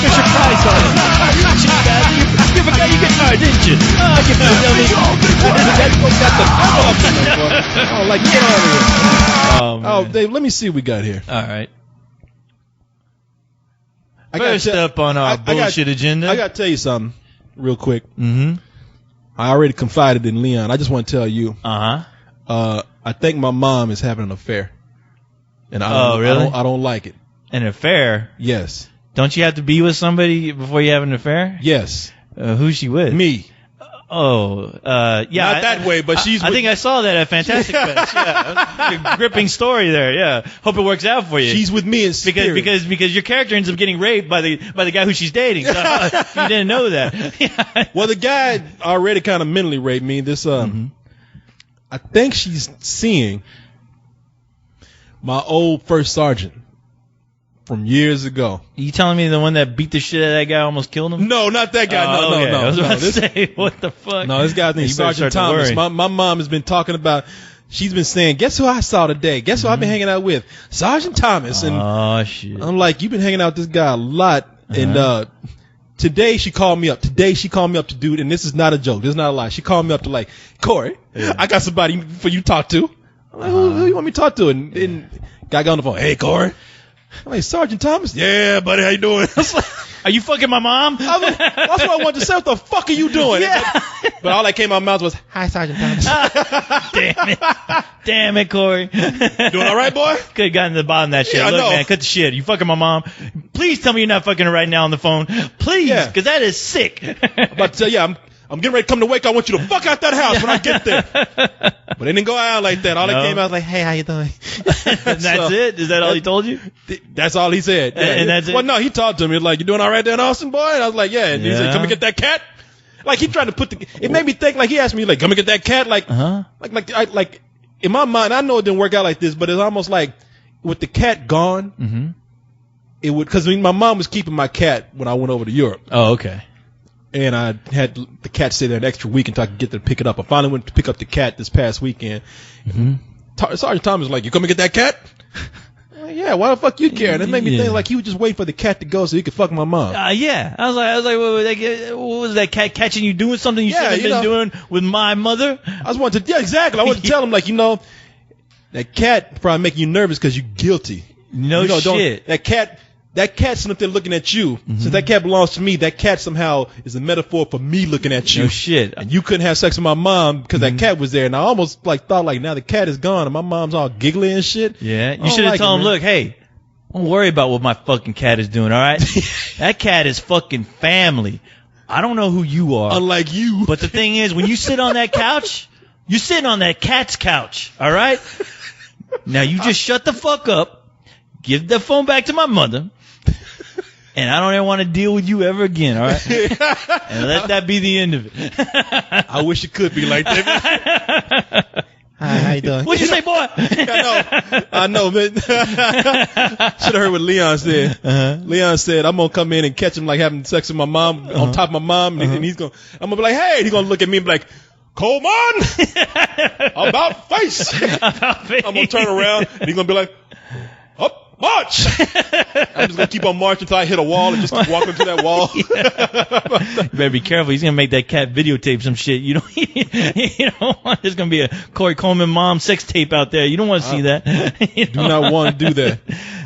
Fisher Price on it. You forgot you get tired, didn't you? Oh, get the Oh, like get out of here. Oh, Dave, let me see what we got here. all right. I gotta First up on our bullshit agenda. I got to tell you something real quick. Mm-hmm. I already confided in Leon. I just want to tell you. Uh-huh. I think my mom is having an affair. And really? I don't like it. An affair? Yes. Don't you have to be with somebody before you have an affair? Yes. Who's she with? Me. Yeah. Not that way, but she's I with, think I saw that at Fantastic Fest. Yeah. A gripping story there. Yeah. Hope it works out for you. she's with me in spirit. Because your character ends up getting raped by the guy who she's dating. So you didn't know that. Well, the guy already kind of mentally raped me. This I think she's seeing my old first sergeant from years ago. You telling me the one that beat the shit out of that guy, almost killed him? No, not that guy. No. I was about to say, what the fuck? No, this guy's named You better Sergeant start to Thomas. worry. My mom has been talking about. She's been saying, "Guess who I saw today? Guess who I've been hanging out with? Sergeant Thomas." And Oh shit. I'm like, "You've been hanging out with this guy a lot." And today she called me up. To do, and this is not a joke. This is not a lie. She called me up to like, Corey, I got somebody for you to talk to. I'm like, who you want me to talk to? And guy got on the phone. Hey, Corey. I'm like, Sergeant Thomas? Yeah, buddy, how you doing? I was like, Are you fucking my mom? that's what I wanted to say. What the fuck are you doing? Yeah. But all that came out of my mouth was, hi, Sergeant Thomas. Damn it, Corey. Doing all right, boy? Could have gotten to the bottom of that shit. Yeah, I Look, know. man, cut the shit. You fucking my mom. Please tell me you're not fucking her right now on the phone. Please, Yeah. because that is sick. But I'm getting ready to come to wake. I want you to fuck out that house when I get there. But they didn't go out like that. All that No. came out was like, hey, how you doing? And that's it? Is that all he told you? That's all he said. Yeah. And that's it? Well, no, he talked to me like, you doing all right there, Austin, boy? And I was like, yeah. And he said, Yeah. come and get that cat. Like he tried to put it made me think like he asked me like, come and get that cat. Like, like in my mind, I know it didn't work out like this, but it's almost like with the cat gone, it would, cause my mom was keeping my cat when I went over to Europe. Oh, okay. And I had the cat stay there an extra week until I could get there to pick it up. I finally went to pick up the cat this past weekend. Sergeant Thomas was like, you come and get that cat? I'm like, yeah, why the fuck you care? And it made me think like he would just wait for the cat to go so he could fuck my mom. Yeah. I was like, what was that cat catching you doing something you shouldn't have been doing with my mother? I was wanting to, yeah, exactly. I wanted to tell him like, that cat probably making you nervous because you're guilty. No shit. That cat sitting up there looking at you. Since that cat belongs to me, that cat somehow is a metaphor for me looking at you. No shit. And you couldn't have sex with my mom because that cat was there. And I almost thought now the cat is gone and my mom's all giggly and shit. Yeah. You should have told him, look, hey, don't worry about what my fucking cat is doing, all right? That cat is fucking family. I don't know who you are. Unlike you. But the thing is, when you sit on that couch, you're sitting on that cat's couch, all right? Now you just shut the fuck up, give the phone back to my mother, and I don't ever want to deal with you ever again, all right? And let that be the end of it. I wish it could be like that. Hi, how you doing? What'd you say, boy? I know, man. Should have heard what Leon said. Leon said, I'm going to come in and catch him like having sex with my mom, on top of my mom, and I'm going to be like, hey, he's going to look at me and be like, Coleman, about face. I'm going to turn around, and he's going to be like, up. March! I'm just going to keep on marching until I hit a wall and just keep walking to that wall. You better be careful. He's going to make that cat videotape some shit. You don't want, there's going to be a Corey Coleman mom sex tape out there. You don't want to see that. Do not want to do that.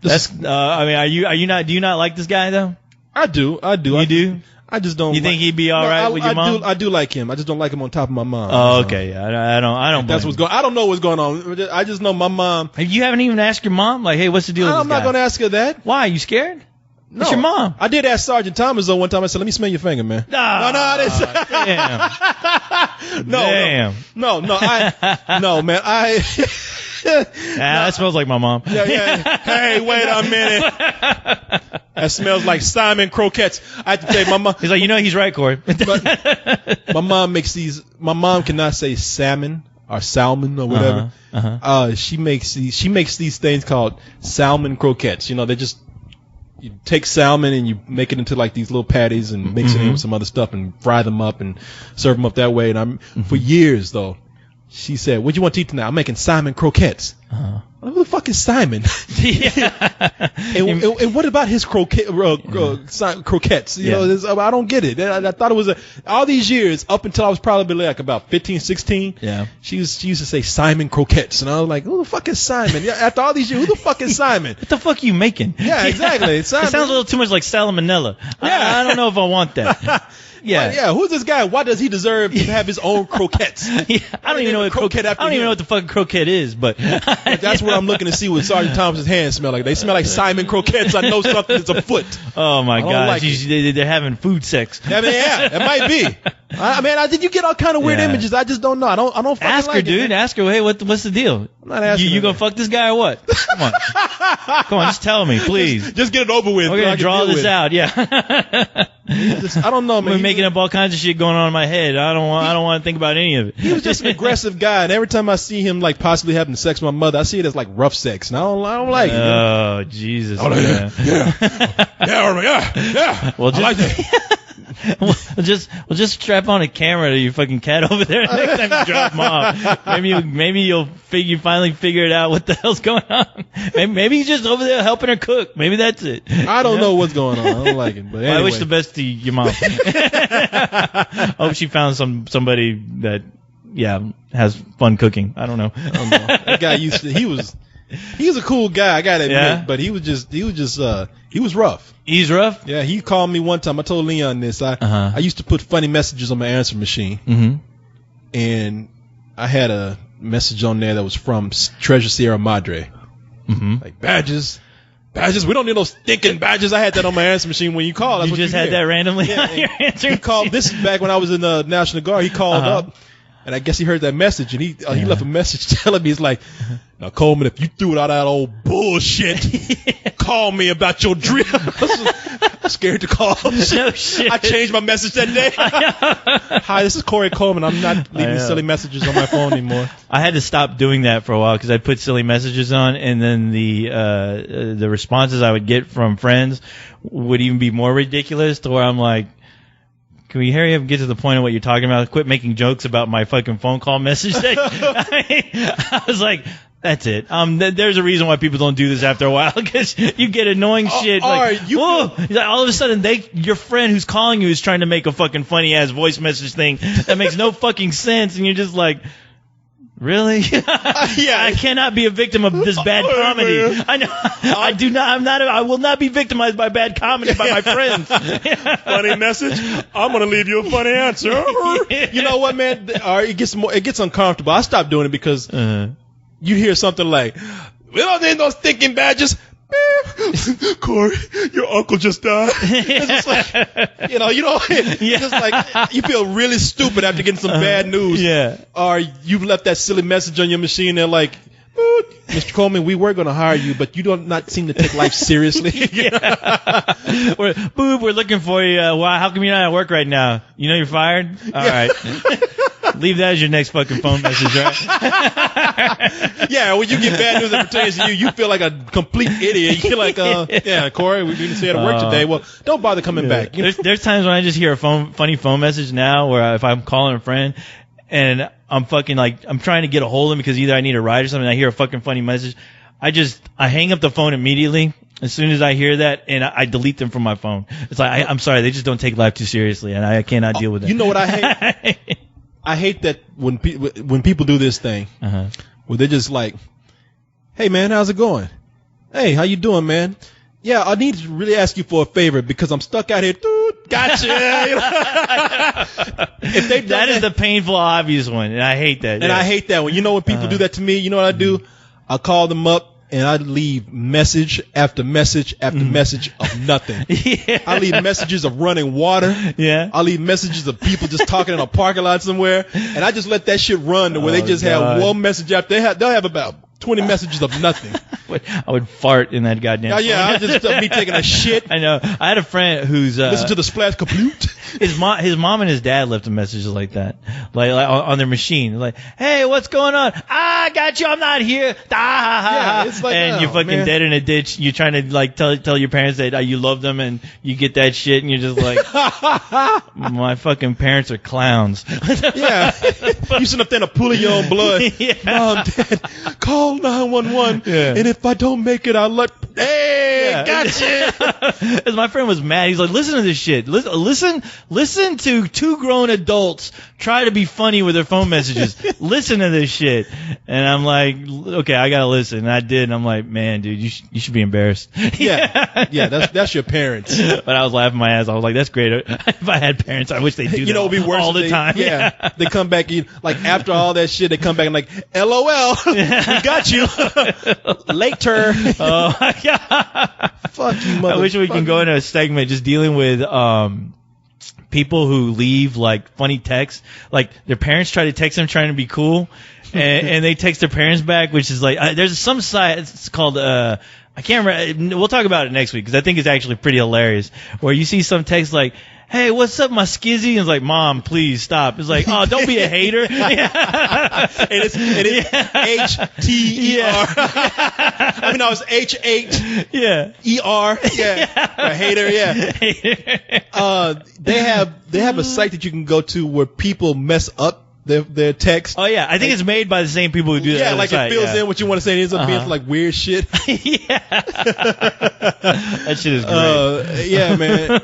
That's, I mean, do you not like this guy though? I do. You do? I just don't. You think he'd be all right with your mom? I do like him. I just don't like him on top of my mom. Oh, okay. Yeah, I don't. That's what's going. I don't know what's going on. I just know my mom. You haven't even asked your mom, like, hey, what's the deal with this I'm not going to ask her that. Why? Are you scared? No. It's your mom. I did ask Sergeant Thomas though one time. I said, "Let me smell your finger, man." No, I didn't. Damn. No, man. That smells like my mom. Yeah. Hey, wait a minute. That smells like Simon croquettes. I have to tell you, my mom. He's like, he's right, Corey. My mom makes these. My mom cannot say salmon or salmon or whatever. She makes these things called salmon croquettes. They just. You take salmon and you make it into like these little patties and mix it in with some other stuff and fry them up and serve them up that way. And for years though, she said, "What do you want to eat tonight?" I'm making salmon croquettes. I'm Who the fuck is Simon? and what about his croquettes? You know, I don't get it. I thought it was all these years up until I was probably like about 15, 16. Yeah. She used to say Simon croquettes, and I was like, who the fuck is Simon? Yeah. After all these years, who the fuck is Simon? What the fuck are you making? Yeah, exactly. Simon. It sounds a little too much like salmonella. I don't know if I want that. Yeah. Well, yeah. Who's this guy? Why does he deserve to have his own croquettes? Yeah, I don't even know what croquette. I don't even know what the fucking croquette is, but that's where I'm looking to see what Sergeant Thomas's hands smell like. They smell like Simon croquettes. I know something is afoot. Oh my god, like they're having food sex. I mean, yeah, it might be. Did you get all kind of weird images? I just don't know. I don't. Fucking ask her, dude. Ask her. Hey, what's the deal? I'm not asking. You gonna fuck this guy or what? Come on, just tell me, please. Just get it over with. We're gonna draw this out. Yeah. I don't know, man. We're making up all kinds of shit going on in my head. I don't want to think about any of it. He was just an aggressive guy, and every time I see him like possibly having sex with my mother, I see it as like rough sex, and I don't like it. Oh Jesus! Oh, yeah. Well, just, I like that. we'll just strap on a camera to your fucking cat over there next time you drop him off. Maybe you'll finally figure it out what the hell's going on. Maybe he's just over there helping her cook. Maybe that's it. I don't know what's going on. I don't like it. But anyway. Well, I wish the best to your mom. I hope she found somebody that has fun cooking. I don't know. That guy he was a cool guy, I gotta admit, but he was rough. He's rough? Yeah, he called me one time. I told Leon this. I used to put funny messages on my answer machine. And I had a message on there that was from Treasure Sierra Madre. Like badges. We don't need those stinking badges. I had that on my answer machine when you called. That's you just had that randomly on your answer machine. He called. This is back when I was in the National Guard. He called up. And I guess he heard that message, and he left a message telling me, he's like, now, Coleman, if you threw it out of that old bullshit, call me about your drill. I'm scared to call. No shit. I changed my message that day. Hi, this is Corey Coleman. I'm not leaving silly messages on my phone anymore. I had to stop doing that for a while because I put silly messages on, and then the responses I would get from friends would even be more ridiculous to where I'm like, can we hurry up and get to the point of what you're talking about? Quit making jokes about my fucking phone call message thing. I was like, that's it. There's a reason why people don't do this after a while, because you get annoying shit. All of a sudden, your friend who's calling you is trying to make a fucking funny ass voice message thing that makes no fucking sense, and you're just like, really? I cannot be a victim of this bad comedy. I know. I do not. I will not be victimized by bad comedy by my friends. Funny message. I'm gonna leave you a funny answer. You know what, man? It gets uncomfortable. I stopped doing it because you hear something like, "We don't need those stinking badges." Corey, your uncle just died. It's just like, you just like, you feel really stupid after getting some bad news. Yeah. Or you've left that silly message on your machine. They're like, Mr. Coleman, we were going to hire you, but you don't not seem to take life seriously. We're looking for you. Why? How come you're not at work right now? You know you're fired? All right. Leave that as your next fucking phone message, right? Yeah, when you get bad news that pertains to you, you feel like a complete idiot. You're like, Corey, we didn't say it at work today. Well, don't bother coming back. There's times when I just hear a funny phone message now where if I'm calling a friend and I'm fucking like, I'm trying to get a hold of him because either I need a ride or something, I hear a fucking funny message, I hang up the phone immediately as soon as I hear that, and I delete them from my phone. It's like, I'm sorry, they just don't take life too seriously, and I cannot deal with that. You know what I hate? I hate that when people do this thing, where they're just like, hey, man, how's it going? Hey, how you doing, man? Yeah, I need to really ask you for a favor because I'm stuck out here. Dude, gotcha. That is the painful, obvious one, and I hate that. And I hate that one. You know when people do that to me, you know what I do? I call them up. And I leave message after message after message of nothing. Yeah. I leave messages of running water. Yeah. I leave messages of people just talking in a parking lot somewhere. And I just let that shit run to where they just have one message after. They'll have about 20 messages of nothing. I would fart in that goddamn phone. Yeah, I just me taking a shit. I know. I had a friend who's listen to the splash kaput. his mom and his dad left him messages like that, like on their machine, like, "Hey, what's going on? I got you. I'm not here." Yeah, it's like, and oh, you're fucking man. dead in a ditch. You're trying to like tell your parents that you love them, and you get that shit, and you're just like, my fucking parents are clowns. Yeah, you sitting up there in a pool of your own blood. Yeah. Mom, Dad, call 911. Yeah. And if I don't make it, I'll let. Hey, Yeah. gotcha. As my friend was mad, he's like, "Listen to this shit. Listen to two grown adults try to be funny with their phone messages. Listen to this shit." And I'm like, "Okay, I gotta listen." And I did. And I'm like, "Man, dude, you should be embarrassed." Yeah, that's your parents. But I was laughing my ass. I was like, "That's great. If I had parents, I wish they do that." You know, it'd be worse all if the time. Yeah, they come back in like after all that shit. They come back and like, "LOL, we got you later." Oh my god. Fuck you, mother. I wish we can go into a segment just dealing with people who leave like funny texts. Like their parents try to text them trying to be cool, and they text their parents back, which is like there's some site. It's called I can't remember. We'll talk about it next week because I think it's actually pretty hilarious. Where you see some text like, "Hey, what's up, my skizzy?" And it's like, "Mom, please stop." It's like, "Oh, don't be a hater." and it's HTER. I mean, no, it's H8. Yeah. ER, yeah, a hater, yeah. They have a site that you can go to where people mess up their text. Oh yeah, I think it's made by the same people who do that. Yeah, other like site, it fills yeah. in what you want to say. And it ends up being like weird shit. Yeah. That shit is great. Yeah, man.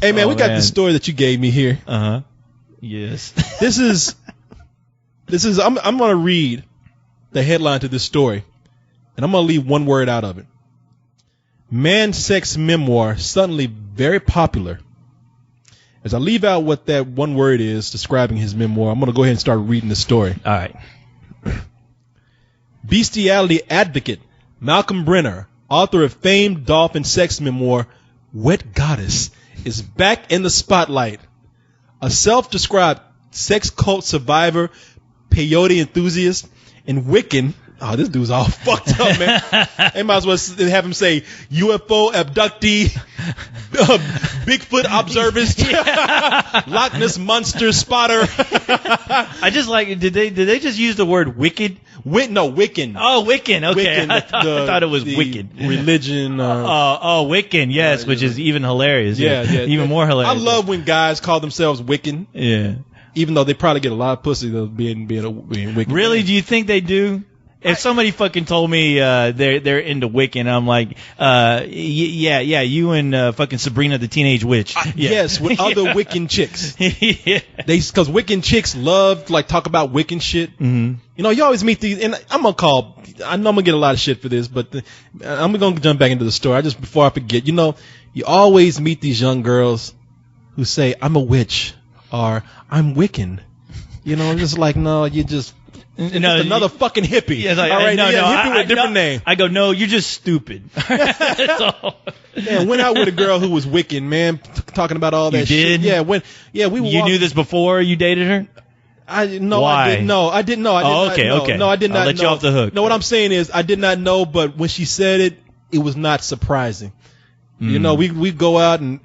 Hey man, Oh, we got man. the story that you gave me here. Yes. This is I'm gonna read the headline to this story, and I'm gonna leave one word out of it. Man sex memoir suddenly very popular. As I leave out what that one word is describing his memoir, I'm gonna go ahead and start reading the story. All right. Bestiality advocate Malcolm Brenner, author of famed dolphin sex memoir Wet Goddess, is back in the spotlight. A self-described sex cult survivor, peyote enthusiast, and Wiccan. Oh, this dude's all fucked up, man. They might as well have him say UFO abductee, Bigfoot observist, Loch Ness monster spotter. I just like. Did they just use the word wicked? Wiccan. Oh, Wiccan. Okay, Wiccan, I thought it was the wicked. Religion. Wiccan. Yes, which is even hilarious. Yeah. Even more hilarious. I love when guys call themselves Wiccan, Yeah. even though they probably get a lot of pussy though being Wiccan. Really? Do you think they do? If somebody fucking told me they're into Wiccan, I'm like, yeah, you and fucking Sabrina the Teenage Witch. Yeah. Yes, with other Wiccan chicks. Yeah. Because Wiccan chicks love like talk about Wiccan shit. Mm-hmm. You know, you always meet these, and I know I'm gonna get a lot of shit for this, but I'm gonna jump back into the story. Before I forget, you know, you always meet these young girls who say, "I'm a witch," or "I'm Wiccan." You know, it's like, no, you just. It's another fucking hippie. Yeah, like, all right, no, hippie with a different no. name. I go, no, you're just stupid. That's all. Yeah, went out with a girl who was Wiccan, man, talking about all that You shit. did? Yeah, we were You knew this before you dated her? I didn't know. Why? I didn't know. I didn't know. I did Oh, not okay, know. okay. No, I did not I'll let know. you off the hook. No, what I'm saying is I did not know, but when she said it, it was not surprising. You know, we go out and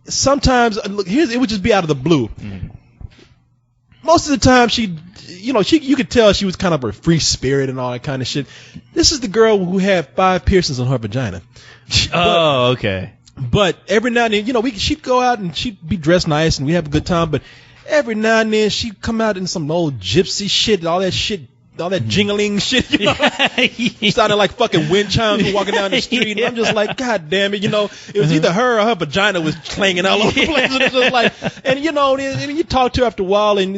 sometimes look, it would just be out of the blue. Most of the time you could tell she was kind of a free spirit and all that kind of shit. This is the girl who had 5 piercings on her vagina. Oh, okay. But every now and then, you know, she'd go out and she'd be dressed nice and we have a good time. But every now and then she'd come out in some old gypsy shit, all that jingling shit. You know? Sounded like fucking wind chimes walking down the street. And I'm just like, God damn it. You know, it was either her or her vagina was clanging all over the place. And it was just like, and you know, and you talk to her after a while and